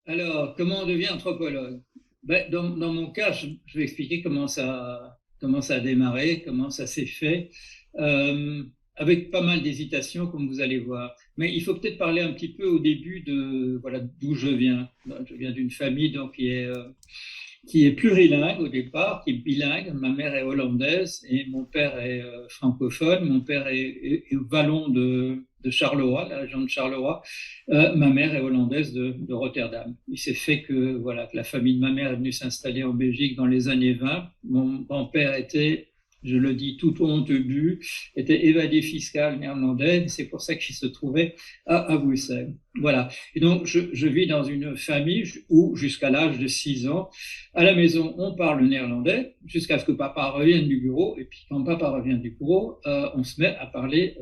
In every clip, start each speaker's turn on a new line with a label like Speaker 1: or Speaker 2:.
Speaker 1: Alors, comment on devient anthropologue? Ben, dans mon cas, je vais expliquer comment ça a démarré, comment ça s'est fait, euh, avec pas mal d'hésitations, comme vous allez voir. Mais il faut peut-être parler un petit peu au début de voilà d'où je viens. Ben, je viens d'une famille donc qui est plurilingue au départ, qui est bilingue. Ma mère est hollandaise et mon père est francophone. Mon père est wallon de Charleroi, la région de Charleroi. Ma mère est hollandaise de Rotterdam. Il s'est fait que, voilà, que la famille de ma mère est venue s'installer en Belgique dans les années 20. Mon grand-père était, je le dis tout honteux bu, était évadé fiscal néerlandais. C'est pour ça qu'il se trouvait à Bruxelles. Voilà. Et donc, je vis dans une famille où, jusqu'à l'âge de 6 ans, à la maison, on parle néerlandais jusqu'à ce que papa revienne du bureau. Et puis, quand papa revient du bureau, on se met à parler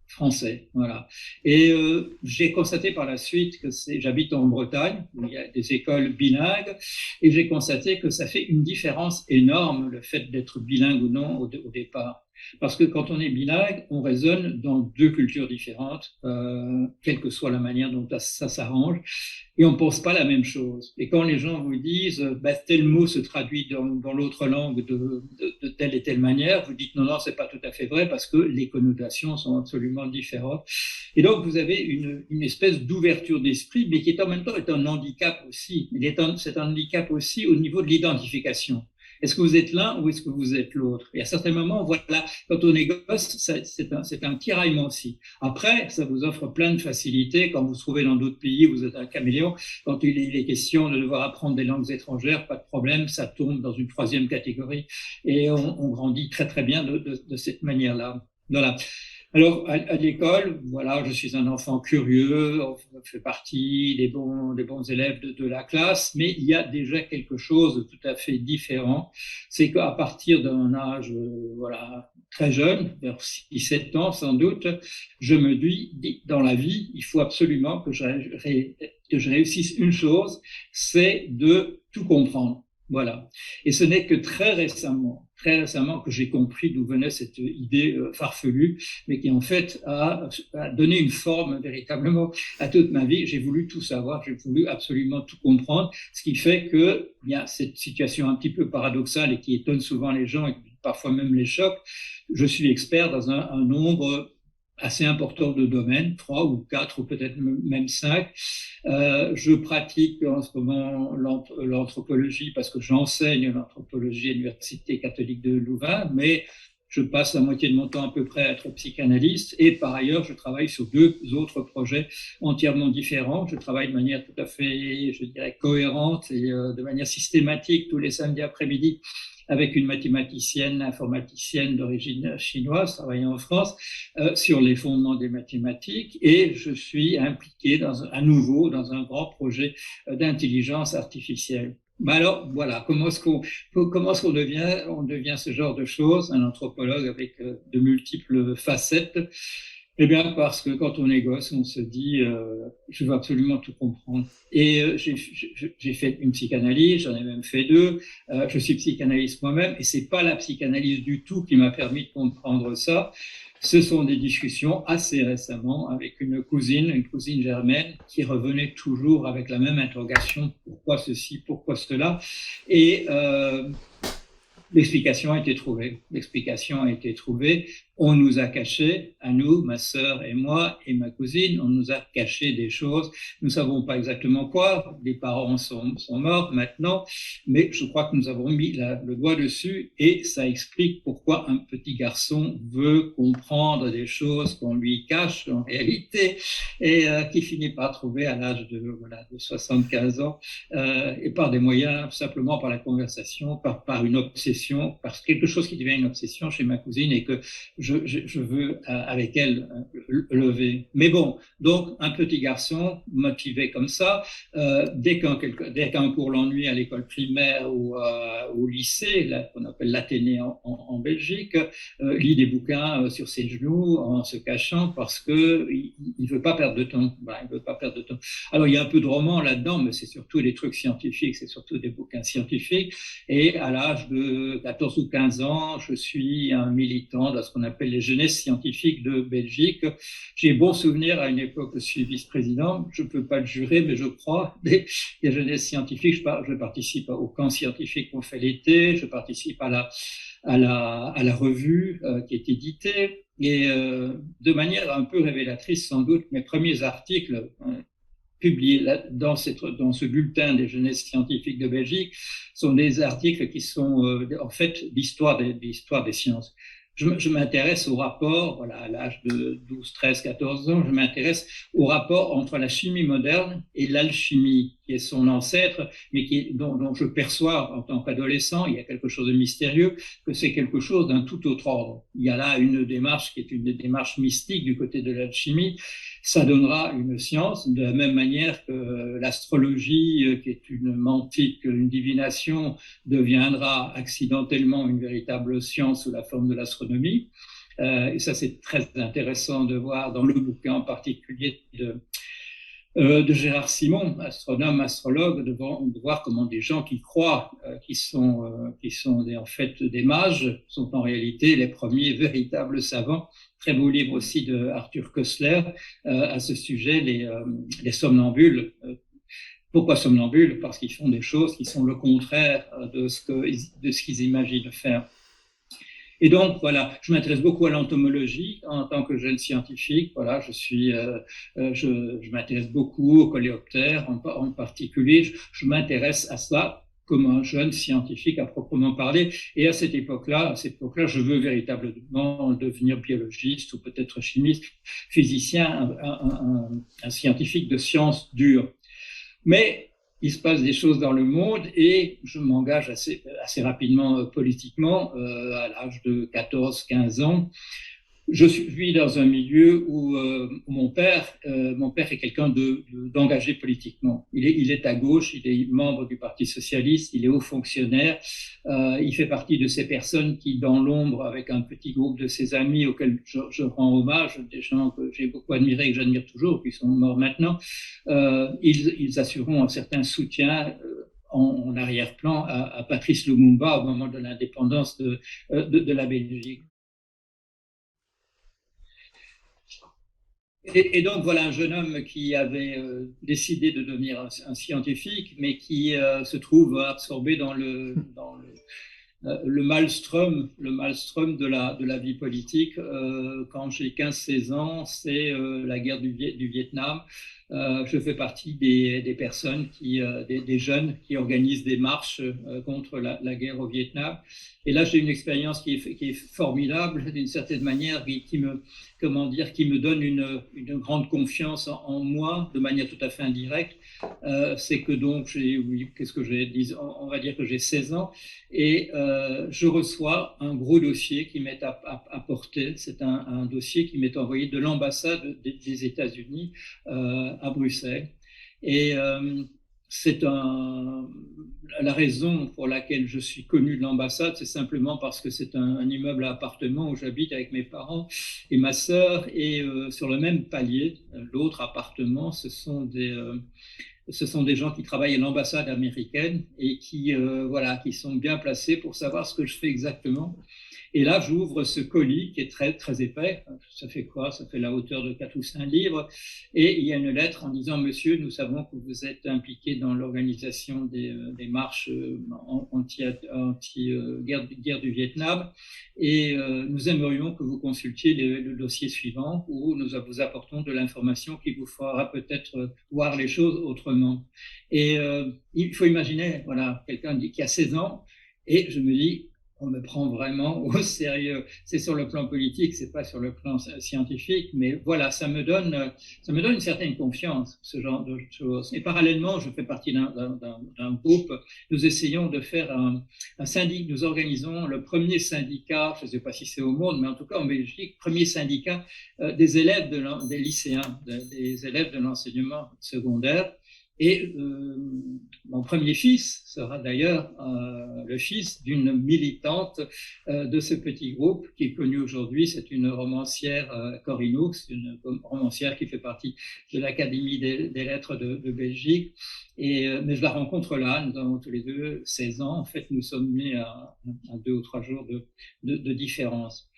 Speaker 1: français. Voilà. Et j'ai constaté par la suite que j'habite en Bretagne, où il y a des écoles bilingues, et j'ai constaté que ça fait une différence énorme, le fait d'être bilingue ou non au départ. Parce que quand on est bilingue, on raisonne dans deux cultures différentes, quelle que soit la manière dont ça s'arrange, et on ne pense pas la même chose. Et quand les gens vous disent bah, tel mot se traduit dans l'autre langue de telle et telle manière, vous dites non, non, c'est pas tout à fait vrai parce que les connotations sont absolument différentes. Et donc vous avez une espèce d'ouverture d'esprit, mais qui est en même temps est un handicap aussi. C'est un handicap aussi au niveau de l'identification. Est-ce que vous êtes l'un ou est-ce que vous êtes l'autre? Et à certains moments, voilà, quand on est gosse, c'est un tiraillement aussi. Après, ça vous offre plein de facilités. Quand vous vous trouvez dans d'autres pays, vous êtes un caméléon. Quand il est question de devoir apprendre des langues étrangères, pas de problème, ça tombe dans une troisième catégorie. Et on grandit très très bien de cette manière-là. Voilà. Alors, à l'école, voilà, je suis un enfant curieux, on fait partie des bons élèves de la classe, mais il y a déjà quelque chose de tout à fait différent. C'est qu'à partir d'un âge, voilà, très jeune, vers 6-7 ans sans doute, je me dis, dans la vie, il faut absolument que je réussisse une chose, c'est de tout comprendre. Voilà. Et ce n'est que très récemment que j'ai compris d'où venait cette idée farfelue, mais qui en fait a donné une forme véritablement à toute ma vie. J'ai voulu tout savoir, j'ai voulu absolument tout comprendre, ce qui fait que il y a cette situation un petit peu paradoxale et qui étonne souvent les gens et parfois même les choque. Je suis expert dans un nombre assez important de domaines, 3 ou 4 ou peut-être même 5. Je pratique en ce moment l'anthropologie parce que j'enseigne l'anthropologie à l'Université catholique de Louvain, mais je passe la moitié de mon temps à peu près à être psychanalyste et par ailleurs, je travaille sur 2 autres projets entièrement différents. Je travaille de manière tout à fait, je dirais, cohérente et de manière systématique tous les samedis après-midi avec une mathématicienne, informaticienne d'origine chinoise, travaillant en France, sur les fondements des mathématiques, et je suis impliqué à nouveau dans un grand projet d'intelligence artificielle. Mais alors, voilà, comment est-ce qu'on on devient ce genre de choses, un anthropologue avec de multiples facettes? Eh bien, parce que quand on est gosse, on se dit, je veux absolument tout comprendre. Et j'ai fait une psychanalyse, j'en ai même fait 2. Je suis psychanalyste moi-même, et c'est pas la psychanalyse du tout qui m'a permis de comprendre ça. Ce sont des discussions assez récemment avec une cousine germaine, qui revenait toujours avec la même interrogation, pourquoi ceci, pourquoi cela. Et l'explication a été trouvée. L'explication a été trouvée. On nous a caché, à nous, ma sœur et moi et ma cousine, on nous a caché des choses. Nous ne savons pas exactement quoi. Les parents sont morts maintenant, mais je crois que nous avons mis le doigt dessus et ça explique pourquoi un petit garçon veut comprendre des choses qu'on lui cache en réalité et qui finit par trouver à l'âge de 75 ans et par des moyens, simplement par la conversation, par une obsession, par quelque chose qui devient une obsession chez ma cousine et que je veux avec elle lever. Mais bon, donc un petit garçon motivé comme ça, dès qu'un cours l'ennuie à l'école primaire ou au lycée, qu'on appelle l'Athénée en Belgique, lit des bouquins sur ses genoux en se cachant parce que il veut pas perdre de temps. Voilà, il veut pas perdre de temps. Alors il y a un peu de roman là-dedans, mais c'est surtout des trucs scientifiques, c'est surtout des bouquins scientifiques. Et à l'âge de 14 ou 15 ans, je suis un militant de ce qu'on appelle les jeunesses scientifiques de Belgique. J'ai bon souvenir à une époque, je suis vice-président, je ne peux pas le jurer, mais je crois, des jeunesses scientifiques. Je participe au camp scientifique qu'on fait l'été, je participe à la revue qui est éditée. Et de manière un peu révélatrice, sans doute, mes premiers articles publiés dans ce bulletin des jeunesses scientifiques de Belgique sont des articles qui sont en fait l'histoire des sciences. Je m'intéresse au rapport, voilà, à l'âge de 12, 13, 14 ans, je m'intéresse au rapport entre la chimie moderne et l'alchimie, qui est son ancêtre, mais dont je perçois en tant qu'adolescent, il y a quelque chose de mystérieux, que c'est quelque chose d'un tout autre ordre. Il y a là une démarche qui est une démarche mystique du côté de l'alchimie. Ça donnera une science, de la même manière que l'astrologie, qui est une mantique, une divination, deviendra accidentellement une véritable science sous la forme de l'astronomie. Et ça, c'est très intéressant de voir dans le bouquin en particulier de Gérard Simon, astronome, astrologue, de voir comment des gens qui croient qui sont en fait des mages sont en réalité les premiers véritables savants. Très beau livre aussi de Arthur Koestler à ce sujet, les somnambules. Pourquoi somnambules? Parce qu'ils font des choses qui sont le contraire de ce qu'ils imaginent faire. Et donc, voilà, je m'intéresse beaucoup à l'entomologie en tant que jeune scientifique. Voilà, je m'intéresse beaucoup aux coléoptères en particulier. Je m'intéresse à cela comme un jeune scientifique à proprement parler. Et à cette époque-là, je veux véritablement devenir biologiste ou peut-être chimiste, physicien, un scientifique de sciences dures. Mais il se passe des choses dans le monde et je m'engage assez rapidement politiquement à l'âge de 14-15 ans. Je vis dans un milieu où mon père est quelqu'un d'engagé politiquement. Il est à gauche, il est membre du Parti socialiste, il est haut fonctionnaire. Il fait partie de ces personnes qui, dans l'ombre, avec un petit groupe de ses amis auxquels je rends hommage, des gens que j'ai beaucoup admirés et que j'admire toujours, qui sont morts maintenant, ils assureront un certain soutien en arrière-plan à Patrice Lumumba au moment de l'indépendance de la Belgique. Et donc voilà un jeune homme qui avait décidé de devenir un scientifique, mais qui se trouve absorbé dans le maelstrom de la vie politique. Quand j'ai 15-16 ans, c'est la guerre du Vietnam. Je fais partie des personnes des jeunes qui organisent des marches contre la guerre au Vietnam. Et là, j'ai une expérience qui est formidable d'une certaine manière, qui me donne une grande confiance en moi de manière tout à fait indirecte. C'est que donc, on va dire que j'ai 16 ans et je reçois un gros dossier qui m'est apporté. C'est un dossier qui m'est envoyé de l'ambassade des États-Unis à Bruxelles. Et la raison pour laquelle je suis connu de l'ambassade, c'est simplement parce que c'est un immeuble à appartement où j'habite avec mes parents et ma sœur, et sur le même palier, l'autre appartement, ce sont des gens qui travaillent à l'ambassade américaine et qui sont bien placés pour savoir ce que je fais exactement. Et là, j'ouvre ce colis qui est très, très épais. Ça fait quoi? Ça fait la hauteur de 4 ou 5 livres. Et il y a une lettre en disant, Monsieur, nous savons que vous êtes impliqué dans l'organisation des marches anti-guerre du Vietnam. Et nous aimerions que vous consultiez le dossier suivant où nous vous apportons de l'information qui vous fera peut-être voir les choses autrement. Et il faut imaginer, voilà, quelqu'un qui a 16 ans, et je me dis, on me prend vraiment au sérieux. C'est sur le plan politique, c'est pas sur le plan scientifique, mais voilà, ça me donne une certaine confiance, ce genre de choses. Et parallèlement, je fais partie d'un groupe. Nous essayons de faire un syndicat. Nous organisons le premier syndicat, je ne sais pas si c'est au monde, mais en tout cas en Belgique, premier syndicat des élèves des lycéens, des élèves de l'enseignement secondaire. Et mon premier fils sera d'ailleurs le fils d'une militante de ce petit groupe qui est connu aujourd'hui. C'est une romancière, Corinne Hooks, une romancière qui fait partie de l'Académie des lettres de Belgique. Mais je la rencontre là, nous avons tous les deux 16 ans. En fait, nous sommes nés à 2 ou 3 jours de différence.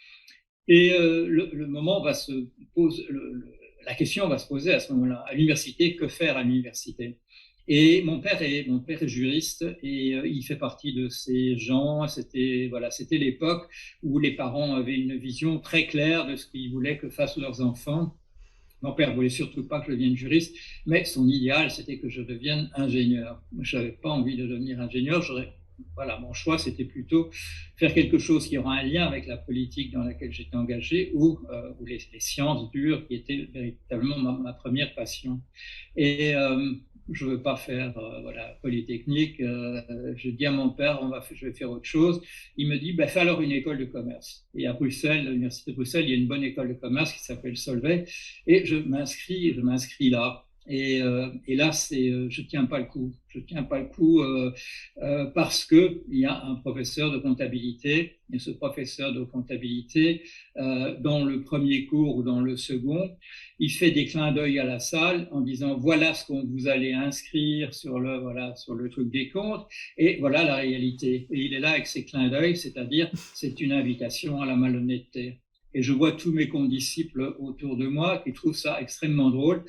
Speaker 1: Et le moment va se poser, la question va se poser à ce moment-là. À l'université, que faire à l'université? Et mon père est juriste et il fait partie de ces gens. C'était l'époque où les parents avaient une vision très claire de ce qu'ils voulaient que fassent leurs enfants. Mon père voulait surtout pas que je devienne juriste, mais son idéal, c'était que je devienne ingénieur. Je n'avais pas envie de devenir ingénieur. Voilà, mon choix, c'était plutôt faire quelque chose qui aura un lien avec la politique dans laquelle j'étais engagé ou les sciences dures qui étaient véritablement ma première passion. Et je veux pas faire Polytechnique. Je dis à mon père, je vais faire autre chose. Il me dit, fais alors une école de commerce. Et à Bruxelles, l'université de Bruxelles, il y a une bonne école de commerce qui s'appelle Solvay. Et je m'inscris là. Et là, je tiens pas le coup. Je tiens pas le coup parce que il y a un professeur de comptabilité. Et ce professeur de comptabilité, dans le premier cours ou dans le second, il fait des clins d'œil à la salle en disant voilà ce qu'on vous allez inscrire sur le truc des comptes et voilà la réalité. Et il est là avec ses clins d'œil, c'est-à-dire c'est une invitation à la malhonnêteté. Et je vois tous mes condisciples autour de moi qui trouvent ça extrêmement drôle.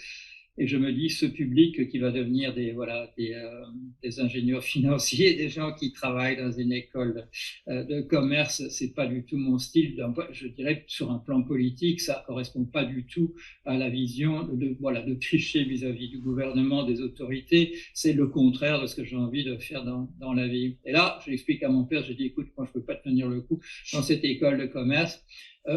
Speaker 1: Et je me dis, ce public qui va devenir des ingénieurs financiers, des gens qui travaillent dans une école de commerce, c'est pas du tout mon style. Je dirais sur un plan politique, ça correspond pas du tout à la vision de tricher vis-à-vis du gouvernement, des autorités. C'est le contraire de ce que j'ai envie de faire dans la vie. Et là, je l'explique à mon père, je dis, écoute, moi je peux pas tenir le coup dans cette école de commerce.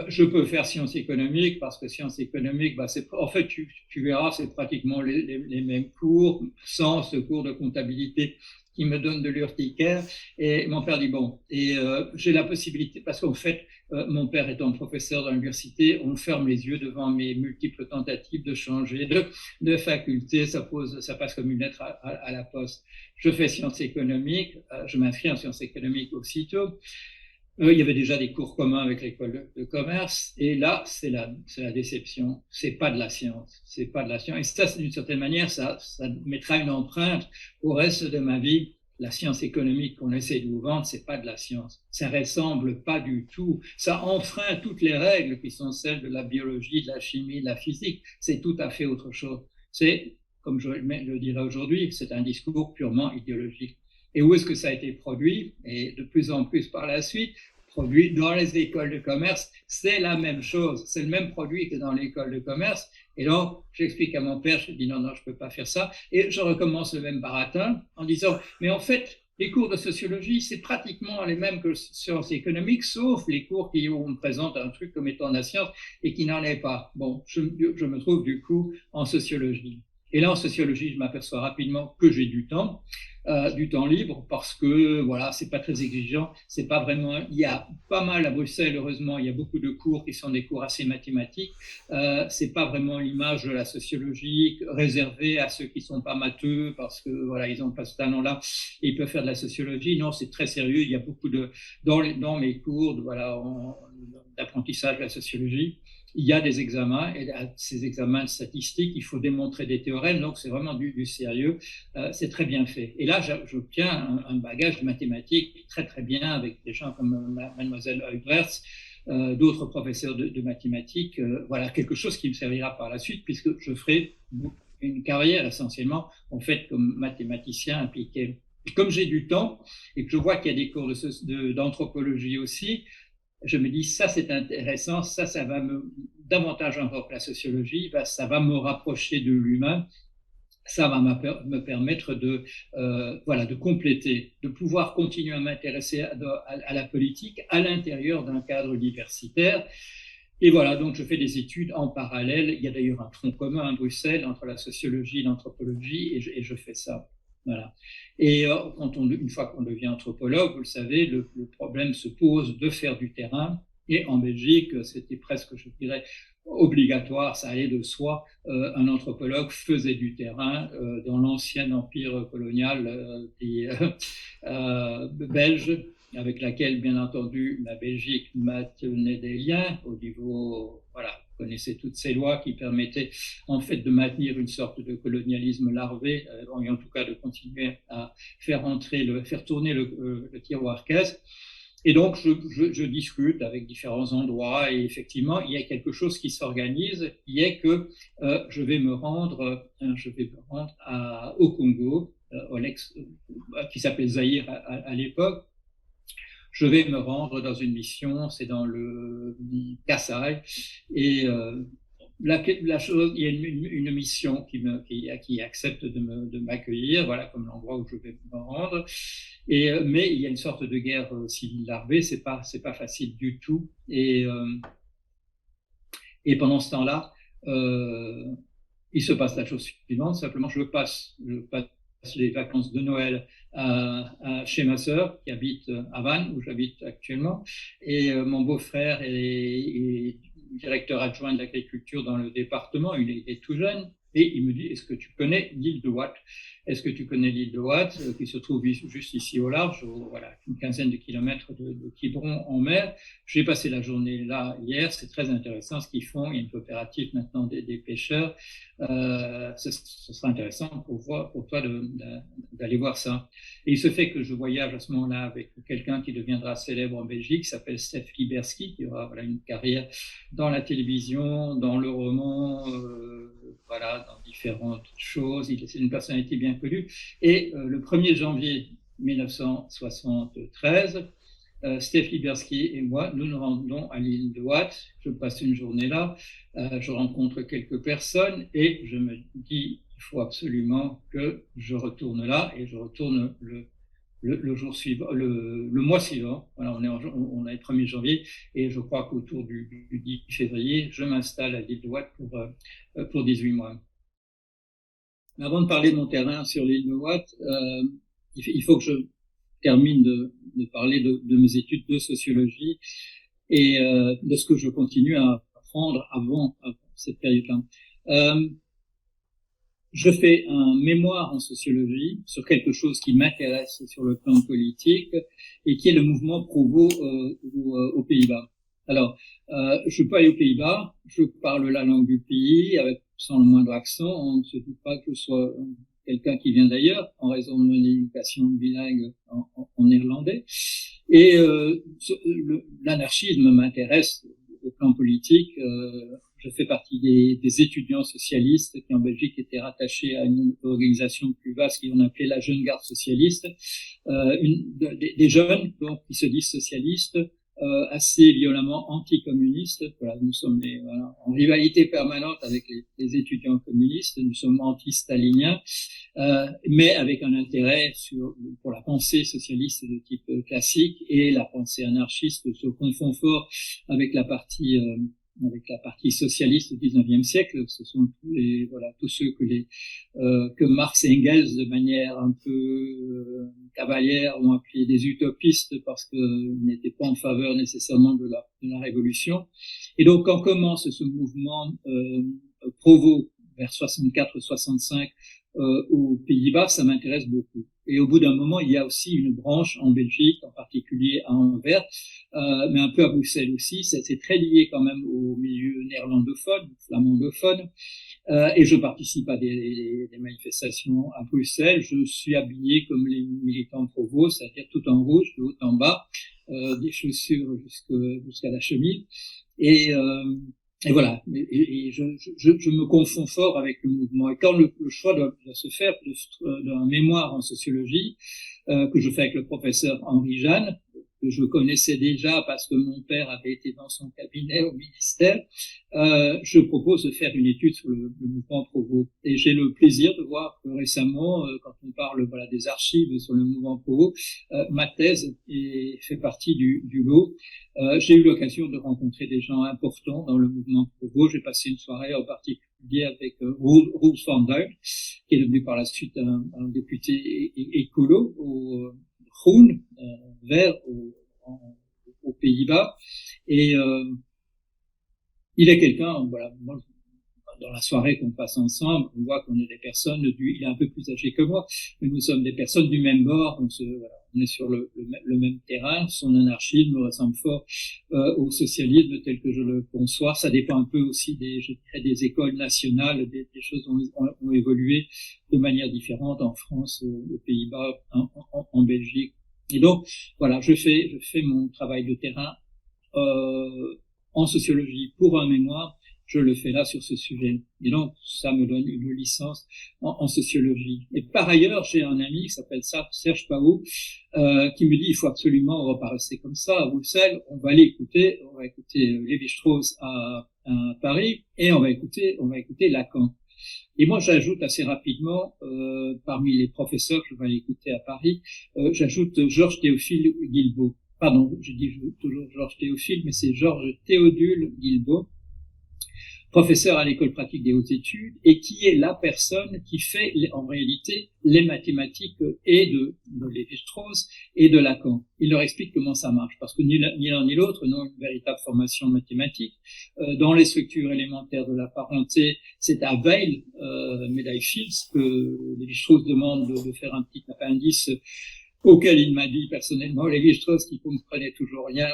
Speaker 1: Je peux faire sciences économiques parce que sciences économiques, en fait, tu verras, c'est pratiquement les mêmes cours, sans ce cours de comptabilité qui me donne de l'urticaire. Et mon père dit bon, et j'ai la possibilité, parce qu'en fait, mon père étant professeur dans l'université, on ferme les yeux devant mes multiples tentatives de changer de faculté. Ça passe comme une lettre à la poste. Je fais sciences économiques, je m'inscris en sciences économiques aussitôt. Il y avait déjà des cours communs avec l'école de commerce, et là, c'est la déception. C'est pas de la science. C'est pas de la science. Et ça, d'une certaine manière, ça mettra une empreinte au reste de ma vie. La science économique qu'on essaie de vous vendre, c'est pas de la science. Ça ressemble pas du tout. Ça enfreint toutes les règles qui sont celles de la biologie, de la chimie, de la physique. C'est tout à fait autre chose. C'est, comme je le dirais aujourd'hui, c'est un discours purement idéologique. Et où est-ce que ça a été produit? Et de plus en plus par la suite, produit dans les écoles de commerce, c'est la même chose. C'est le même produit que dans l'école de commerce. Et donc, j'explique à mon père, je dis non, je peux pas faire ça. Et je recommence le même baratin en disant, mais en fait, les cours de sociologie, c'est pratiquement les mêmes que sciences économiques, sauf les cours qui où on présente un truc comme étant de la science et qui n'en est pas. Bon, je me trouve du coup en sociologie. Et là, en sociologie, je m'aperçois rapidement que j'ai du temps libre parce que voilà, c'est pas très exigeant, c'est pas vraiment. Il y a pas mal à Bruxelles, heureusement, il y a beaucoup de cours qui sont des cours assez mathématiques. C'est pas vraiment l'image de la sociologie réservée à ceux qui sont pas matheux parce que voilà, ils ont pas ce talent-là et ils peuvent faire de la sociologie. Non, c'est très sérieux. Il y a beaucoup dans mes cours, d'apprentissage de la sociologie, il y a des examens, et à ces examens statistiques, il faut démontrer des théorèmes, donc c'est vraiment du sérieux, c'est très bien fait. Et là, j'obtiens un bagage de mathématiques très très bien avec des gens comme mademoiselle Huybrechts, d'autres professeurs de mathématiques, voilà, quelque chose qui me servira par la suite, puisque je ferai une carrière essentiellement, en fait, comme mathématicien impliqué. Et comme j'ai du temps, et que je vois qu'il y a des cours d'anthropologie aussi, je me dis, ça c'est intéressant, ça va me, davantage encore que la sociologie, ça va me rapprocher de l'humain, ça va me permettre voilà, de compléter, de pouvoir continuer à m'intéresser à la politique à l'intérieur d'un cadre universitaire. Et voilà, donc je fais des études en parallèle. Il y a d'ailleurs un tronc commun à Bruxelles entre la sociologie et l'anthropologie, et je fais ça. Voilà. Et une fois qu'on devient anthropologue, vous le savez, le problème se pose de faire du terrain. Et en Belgique, c'était presque, je dirais, obligatoire, ça allait de soi. Un anthropologue faisait du terrain dans l'ancien empire colonial belge, avec laquelle, bien entendu, la Belgique maintenait des liens au niveau, voilà, vous connaissez toutes ces lois qui permettaient en fait de maintenir une sorte de colonialisme larvé, et en tout cas de continuer à faire tourner le tiroir caisse. Et donc, je discute avec différents endroits, et effectivement, il y a quelque chose qui s'organise, qui est que je vais me rendre au Congo, qui s'appelait Zaïre à l'époque. Je vais me rendre dans une mission, c'est dans le Kasaï, et la chose, il y a une mission qui accepte de m'accueillir, voilà, comme l'endroit où je vais me rendre. Mais il y a une sorte de guerre civile larvée, c'est pas facile du tout. Et pendant ce temps-là, il se passe la chose suivante. Simplement, je passe les vacances de Noël chez ma sœur qui habite à Vannes, où j'habite actuellement, et mon beau-frère est directeur adjoint de l'agriculture dans le département. Il est tout jeune. Et il me dit, est-ce que tu connais l'île de Watt? Est-ce que tu connais l'île de Watt, qui se trouve juste ici au large, voilà, une quinzaine de kilomètres de Quiberon en mer? J'ai passé la journée là hier, c'est très intéressant ce qu'ils font. Il y a une coopérative maintenant des pêcheurs. Ce sera intéressant pour toi d'aller voir ça. Et il se fait que je voyage à ce moment-là avec quelqu'un qui deviendra célèbre en Belgique, qui s'appelle Stef Liberski, qui aura voilà, une carrière dans la télévision, dans le roman, voilà, dans différentes choses. C'est une personnalité bien connue. Et le 1er janvier 1973, Stef Liberski et moi, nous nous rendons à l'île de Watt. Je passe une journée là, je rencontre quelques personnes et je me dis, il faut absolument que je retourne là, et je retourne le jour suivant, le mois suivant. Voilà, on est le 1er janvier, et je crois qu'autour du 10 février, je m'installe à l'île de Watt pour 18 mois. Avant de parler de mon terrain sur l'île de Watt, il faut que je termine de parler de mes études de sociologie et de ce que je continue à apprendre avant cette période-là. Je fais un mémoire en sociologie sur quelque chose qui m'intéresse sur le plan politique et qui est le mouvement Provo aux Pays-Bas. Alors, je peux aller aux Pays-Bas, je parle la langue du pays sans le moindre accent. On ne se doute pas que je sois quelqu'un qui vient d'ailleurs, en raison de mon éducation bilingue en néerlandais. Et l'anarchisme m'intéresse au plan politique. Je fais partie des étudiants socialistes qui en Belgique étaient rattachés à une organisation plus vaste qu'on appelait la Jeune Garde socialiste, des jeunes donc qui se disent socialistes, assez violemment anticommunistes. Voilà, nous sommes en rivalité permanente avec les étudiants communistes. Nous sommes anti-staliniens, mais avec un intérêt pour la pensée socialiste de type classique, et la pensée anarchiste se confond fort avec la partie socialiste du XIXe siècle. Ce sont tous ceux que Marx et Engels, de manière un peu cavalière, ont appelé des utopistes, parce qu'ils n'étaient pas en faveur nécessairement de la révolution. Et donc, quand commence ce mouvement Provo vers 64-65 aux Pays-Bas, ça m'intéresse beaucoup. Et au bout d'un moment, il y a aussi une branche en Belgique, en particulier à Anvers, mais un peu à Bruxelles aussi. C'est très lié quand même au milieu néerlandophone, flamandophone. Et je participe à des manifestations à Bruxelles. Je suis habillé comme les militants pro, c'est-à-dire tout en rouge, de haut en bas, des chaussures jusqu'à la chemise. Et voilà. Et je me confonds fort avec le mouvement. Et quand le choix doit se faire d'un mémoire en sociologie que je fais avec le professeur Henri Jeanne, que je connaissais déjà parce que mon père avait été dans son cabinet au ministère, je propose de faire une étude sur le mouvement Provo. Et j'ai le plaisir de voir que récemment, quand on parle des archives sur le mouvement Provo, ma thèse fait partie du lot. J'ai eu l'occasion de rencontrer des gens importants dans le mouvement Provo. J'ai passé une soirée en particulier avec Roel van Duin, qui est devenu par la suite un député écolo au Groen, vert aux Pays-Bas. Et il est quelqu'un, voilà, moi, dans la soirée qu'on passe ensemble, on voit qu'on est des personnes il est un peu plus âgé que moi, mais nous sommes des personnes du même bord, on est sur le même terrain. Son anarchisme ressemble fort au socialisme tel que je le conçois. Ça dépend un peu aussi des écoles nationales, des choses ont évolué de manière différente en France, aux Pays-Bas, en Belgique. Et donc, voilà, je fais mon travail de terrain en sociologie pour un mémoire. Je le fais là sur ce sujet. Et donc, ça me donne une licence en sociologie. Et par ailleurs, j'ai un ami qui s'appelle Serge Pao, qui me dit, il faut absolument, on va pas rester comme ça à Bruxelles, on va écouter Lévi-Strauss à Paris, et on va écouter Lacan. Et moi, j'ajoute assez rapidement, parmi les professeurs que je vais aller écouter à Paris, j'ajoute Georges Théophile Guilbault. Pardon, je dis toujours Georges Théophile, mais c'est Georges Théodule Guilbault, professeur à l'école pratique des hautes études, et qui est la personne qui fait en réalité les mathématiques et de Lévi-Strauss et de Lacan. Il leur explique comment ça marche, parce que ni l'un ni l'autre n'ont une véritable formation mathématique. Dans les structures élémentaires de la parenté, c'est à Weil, médaille Fields, que Lévi-Strauss demande de faire un petit appendice auquel il m'a dit personnellement, Lévi-Strauss qui comprenait toujours rien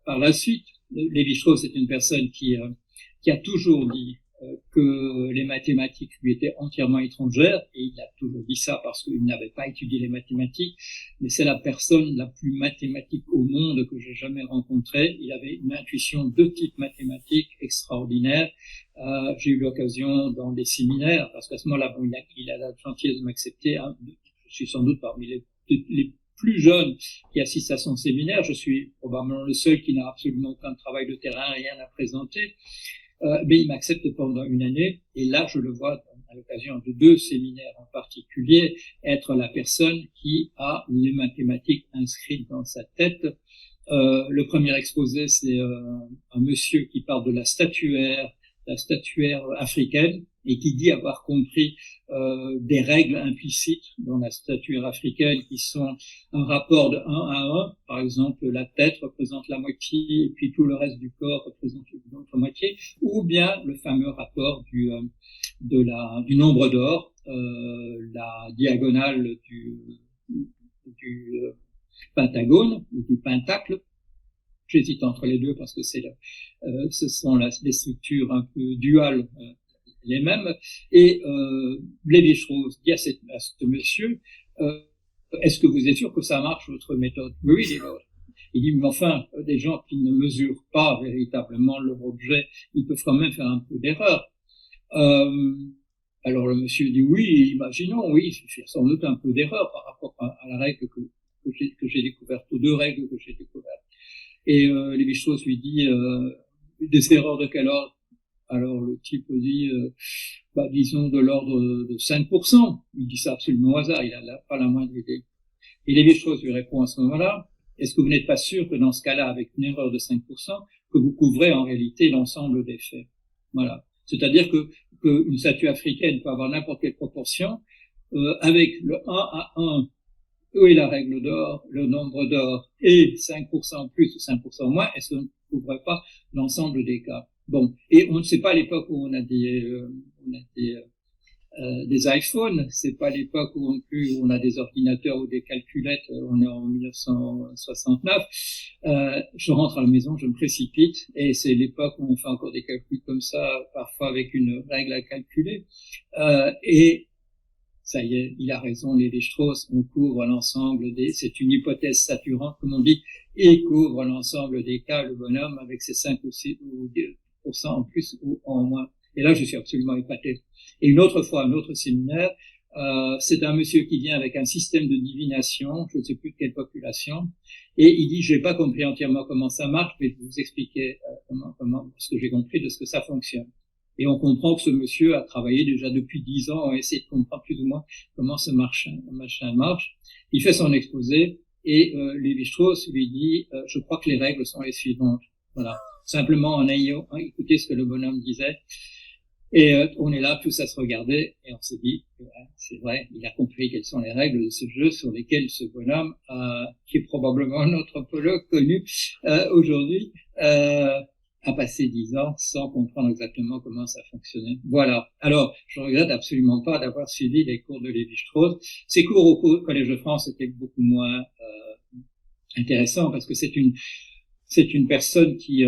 Speaker 1: par la suite. Lévi-Strauss est une personne qui a toujours dit que les mathématiques lui étaient entièrement étrangères, et il a toujours dit ça parce qu'il n'avait pas étudié les mathématiques, mais c'est la personne la plus mathématique au monde que j'ai jamais rencontrée. Il avait une intuition de type mathématique extraordinaire. J'ai eu l'occasion dans des séminaires, parce qu'à ce moment-là, bon, il a la gentillesse de m'accepter. Hein, je suis sans doute parmi les plus jeunes qui assistent à son séminaire. Je suis probablement le seul qui n'a absolument aucun travail de terrain, rien à présenter. Mais il m'accepte pendant une année, et là, je le vois à l'occasion de 2 séminaires en particulier, être la personne qui a les mathématiques inscrites dans sa tête. Le premier exposé, c'est un monsieur qui parle de la statuaire africaine, et qui dit avoir compris des règles implicites dans la statuaire africaine qui sont un rapport de 1 à 1. Par exemple, la tête représente la moitié et puis tout le reste du corps représente l'autre moitié, ou bien le fameux rapport du nombre d'or, la diagonale du pentagone ou du pentacle. J'hésite entre les deux parce que ce sont des structures un peu duales, les mêmes. Et Lévi-Strauss dit à ce monsieur, est-ce que vous êtes sûr que ça marche, votre méthode? Oui, il est là. Il dit, mais enfin, des gens qui ne mesurent pas véritablement leur objet, ils peuvent quand même faire un peu d'erreur. Alors le monsieur dit, oui, imaginons, oui, il fait sans doute un peu d'erreur par rapport à la règle que j'ai découverte, aux 2 règles que j'ai découvertes. Et Lévi-Strauss lui dit, des erreurs de quel ordre? Alors le type dit, disons de l'ordre de 5%. Il dit ça absolument au hasard, il n'a pas la moindre idée. Et Lévi-Strauss lui répond à ce moment-là, est-ce que vous n'êtes pas sûr que dans ce cas-là, avec une erreur de 5%, que vous couvrez en réalité l'ensemble des faits? Voilà. C'est-à-dire que une statue africaine peut avoir n'importe quelle proportion, avec le 1 à 1, où est la règle d'or, le nombre d'or, et 5% plus ou 5% moins, est-ce qu'on ne couvrait pas l'ensemble des cas? Bon, et on ne sait pas à l'époque où on a des des iPhones. C'est pas l'époque où on a des ordinateurs ou des calculettes. On est en 1969. Je rentre à la maison, je me précipite, et c'est l'époque où on fait encore des calculs comme ça, parfois avec une règle à calculer. Et ça y est, il a raison, Lévi-Strauss, on couvre l'ensemble c'est une hypothèse saturante, comme on dit, et il couvre l'ensemble des cas, le bonhomme, avec ses 5 ou 6% en plus ou en moins. Et là, je suis absolument épaté. Et une autre fois, un autre séminaire, c'est un monsieur qui vient avec un système de divination, je ne sais plus de quelle population, et il dit, je n'ai pas compris entièrement comment ça marche, mais je vais vous expliquer comment ce que j'ai compris de ce que ça fonctionne. Et on comprend que ce monsieur a travaillé déjà depuis 10 ans, a essayé de comprendre plus ou moins comment ce machin marche. Il fait son exposé, et Lévi-Strauss lui dit, je crois que les règles sont les suivantes. Voilà. Simplement en ayant écouté ce que le bonhomme disait. Et on est là tous à se regarder, et on se dit, c'est vrai, il a compris quelles sont les règles de ce jeu sur lesquelles ce bonhomme, qui est probablement un anthropologue connu aujourd'hui, a passé 10 ans sans comprendre exactement comment ça fonctionnait. Voilà. Alors, je regrette absolument pas d'avoir suivi les cours de Lévi-Strauss. Ces cours au Collège de France étaient beaucoup moins intéressants, parce que c'est une personne qui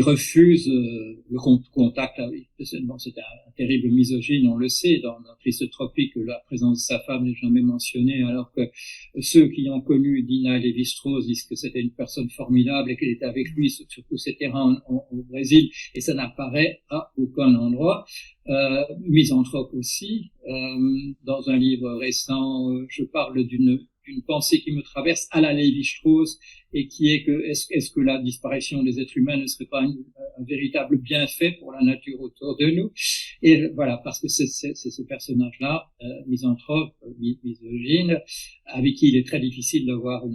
Speaker 1: refuse le contact avec. Bon, c'est un terrible misogyne, on le sait, dans Triste Tropique, la présence de sa femme n'est jamais mentionnée, alors que ceux qui ont connu Dina Lévi-Strauss disent que c'était une personne formidable et qu'elle était avec lui sur tous ces terrains au Brésil, et ça n'apparaît à aucun endroit. Misanthrope aussi. Dans un livre récent, je parle d'une pensée qui me traverse à la Lévi-Strauss, et qui est que est-ce que la disparition des êtres humains ne serait pas un véritable bienfait pour la nature autour de nous? Et voilà, parce que c'est ce personnage-là, misanthrope, misogyne, avec qui il est très difficile d'avoir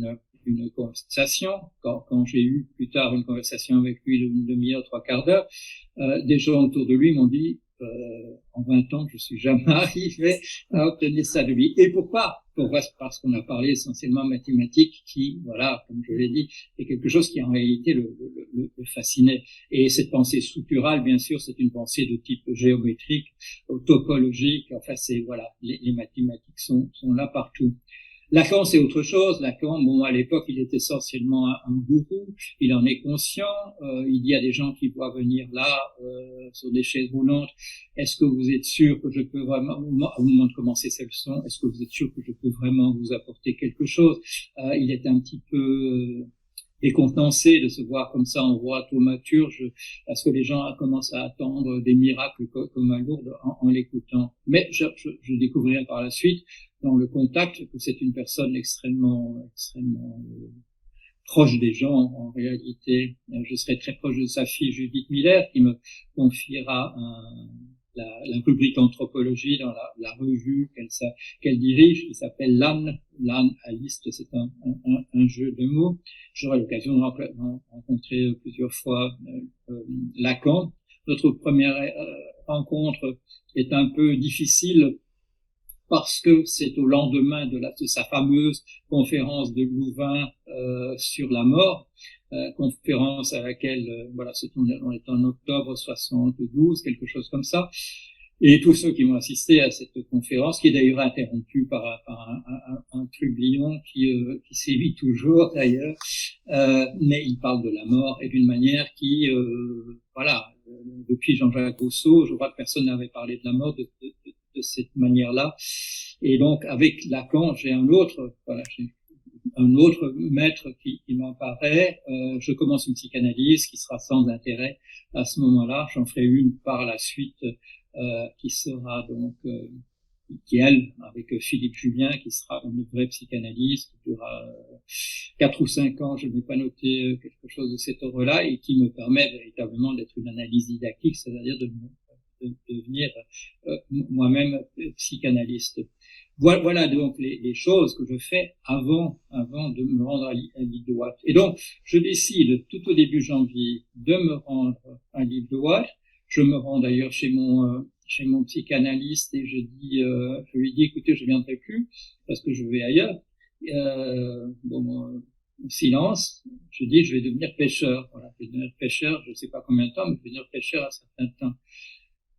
Speaker 1: une conversation. Quand j'ai eu plus tard une conversation avec lui d'une demi-heure, 3/4 d'heure, des gens autour de lui m'ont dit, en 20 ans, je suis jamais arrivé à obtenir ça de lui. Et pourquoi? Parce qu'on a parlé essentiellement mathématiques qui, voilà, comme je l'ai dit, est quelque chose qui en réalité le fascinait. Et cette pensée structurale, bien sûr, c'est une pensée de type géométrique, topologique. Enfin, c'est, voilà, les mathématiques sont là partout. Lacan, c'est autre chose. Lacan, bon, à l'époque, il est essentiellement un gourou. Il en est conscient. Il y a des gens qui voient venir là sur des chaises roulantes. Est-ce que vous êtes sûr que je peux vraiment, au moment de commencer cette leçon, est-ce que vous êtes sûr que je peux vraiment vous apporter quelque chose? Il est un petit peu décontenancé de se voir comme ça en roi thaumaturge, parce que les gens commencent à attendre des miracles comme à Lourdes en l'écoutant. Mais je découvrirai par la suite, dans le contact, que c'est une personne extrêmement proche des gens en réalité. Je serai très proche de sa fille Judith Miller, qui me confiera la rubrique anthropologie dans la revue qu'elle dirige, qui s'appelle l'âne à liste, c'est un jeu de mots. J'aurai l'occasion de rencontrer plusieurs fois Lacan. Notre première rencontre est un peu difficile, parce que c'est au lendemain de sa fameuse conférence de Louvain sur la mort, conférence à laquelle, voilà, on est en octobre 72, quelque chose comme ça. Et tous ceux qui ont assisté à cette conférence, qui est d'ailleurs interrompue par un trublion qui sévit toujours d'ailleurs, mais il parle de la mort, et d'une manière qui, voilà, depuis Jean-Jacques Rousseau, je crois que personne n'avait parlé de la mort de cette manière-là. Et donc, avec Lacan, j'ai un autre maître qui m'apparaît. Je commence une psychanalyse qui sera sans intérêt à ce moment-là. J'en ferai une par la suite, qui sera donc, qui elle, avec Philippe Julien, qui sera une vraie psychanalyse, qui durera 4 ou 5 ans, je n'ai pas noté quelque chose de cet ordre-là, et qui me permet véritablement d'être une analyse didactique, c'est-à-dire de devenir moi-même psychanalyste. Voilà donc les choses que je fais avant de me rendre à l'île de Wight. Et donc, je décide tout au début janvier de me rendre à l'île de Wight. Je me rends d'ailleurs chez mon psychanalyste, et je lui dis, écoutez, je viendrai plus parce que je vais ailleurs. Silence. Je dis, je vais devenir pêcheur. Voilà, je vais devenir pêcheur. Je ne sais pas combien de temps, mais je vais devenir pêcheur à un certain temps.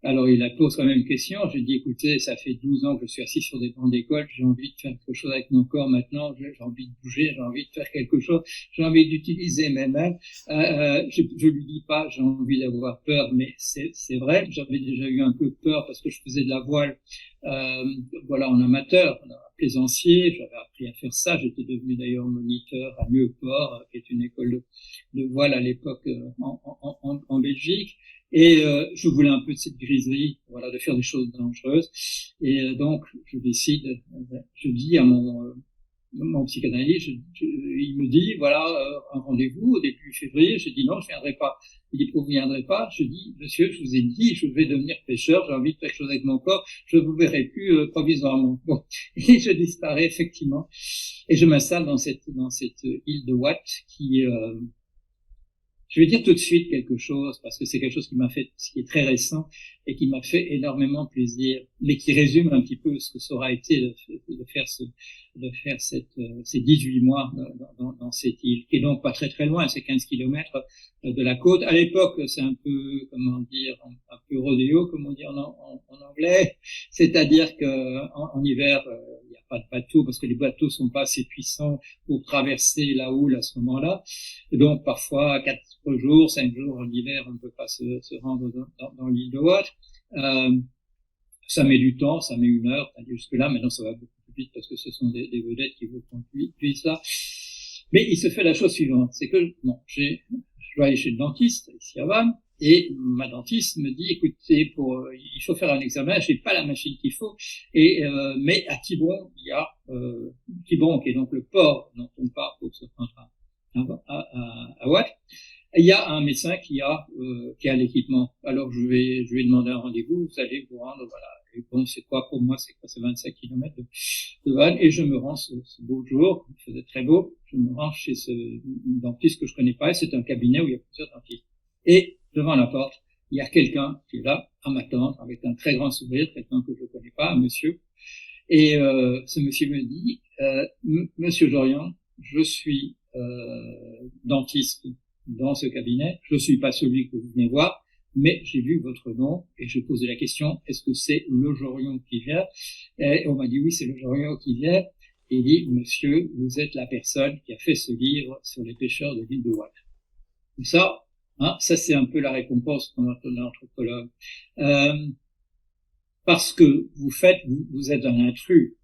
Speaker 1: Alors, il a posé quand même une question. Je lui ai dit, écoutez, ça fait 12 ans que je suis assis sur des bancs d'école. J'ai envie de faire quelque chose avec mon corps maintenant. J'ai envie de bouger. J'ai envie de faire quelque chose. J'ai envie d'utiliser mes mains. Je lui dis pas, j'ai envie d'avoir peur, mais c'est vrai. J'avais déjà eu un peu peur parce que je faisais de la voile, voilà, en amateur, en plaisancier. J'avais appris à faire ça. J'étais devenu d'ailleurs moniteur à Nieuwpoort, qui est une école de voile à l'époque en Belgique. Et je voulais un peu de cette griserie, voilà, de faire des choses dangereuses. Et donc, je décide, je dis à mon psychanalyste, il me dit, voilà, un rendez-vous au début février. Je dis non, je viendrai pas. Il dit, vous viendrez pas? Je dis, monsieur, je vous ai dit, je vais devenir pêcheur, j'ai envie de faire quelque chose avec mon corps, je vous verrai plus provisoirement. Bon, et je disparais effectivement, et je m'installe dans cette île de Watt qui je vais dire tout de suite quelque chose, parce que c'est quelque chose qui m'a fait, ce qui est très récent, et qui m'a fait énormément plaisir, mais qui résume un petit peu ce que ça aura été de faire ces 18 mois dans cette île, qui est donc pas très très loin, c'est 15 kilomètres de la côte. À l'époque, c'est un peu, comment dire, un peu rodéo, comme on dit en anglais, c'est-à-dire que en hiver, il n'y a pas de bateau, parce que les bateaux sont pas assez puissants pour traverser la houle à ce moment-là. Et donc, parfois, 4 jours, 5 jours en hiver, on ne peut pas se rendre dans l'île de Watt. Ça met du temps, ça met 1 heure, jusque-là. Maintenant, ça va beaucoup plus vite parce que ce sont des vedettes qui vous conduisent ça. Mais il se fait la chose suivante, c'est que, bon, je dois aller chez le dentiste, ici à Vannes, et ma dentiste me dit, écoutez, il faut faire un examen, j'ai pas la machine qu'il faut, mais à Quiberon, il y a, Quiberon, qui est donc le port dont on part pour se rendre à Watt, il y a un médecin qui a l'équipement. Alors je vais demander un rendez-vous, vous allez vous rendre, voilà. Et bon, c'est quoi pour moi? C'est 25 kilomètres de Vannes, et je me rends ce beau jour, il faisait très beau, je me rends chez ce dentiste que je connais pas, et c'est un cabinet où il y a plusieurs dentistes. Et devant la porte, il y a quelqu'un qui est là à m'attendre avec un très grand sourire, quelqu'un que je connais pas, un monsieur. Et ce monsieur me dit, Monsieur Jorian, je suis dentiste dans ce cabinet. Je ne suis pas celui que vous venez voir, mais j'ai vu votre nom et je posais la question, est-ce que c'est le Jorion qui vient? Et on m'a dit oui, c'est le Jorion qui vient. Et il dit, monsieur, vous êtes la personne qui a fait ce livre sur les pêcheurs de l'île de Watt. Ça, ça c'est un peu la récompense qu'on a donné à l'anthropologue. Parce que vous êtes un intrus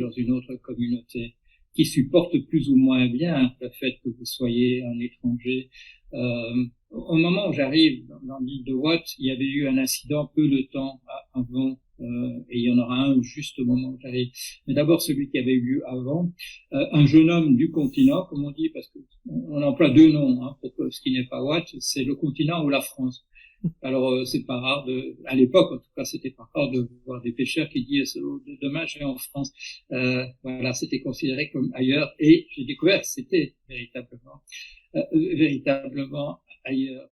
Speaker 1: dans une autre communauté qui supporte plus ou moins bien le fait que vous soyez un étranger. Au moment où j'arrive dans l'île de Watt, il y avait eu un incident peu de temps avant, et il y en aura un juste au moment où j'arrive. Mais d'abord celui qui avait eu lieu avant, un jeune homme du continent, comme on dit, parce qu'on emploie 2 noms pour ce qui n'est pas Watt, c'est le continent ou la France. Alors c'est pas rare à l'époque en tout cas, c'était pas rare de voir des pêcheurs qui disent demain je vais en France. Voilà, c'était considéré comme ailleurs, et j'ai découvert que c'était véritablement ailleurs.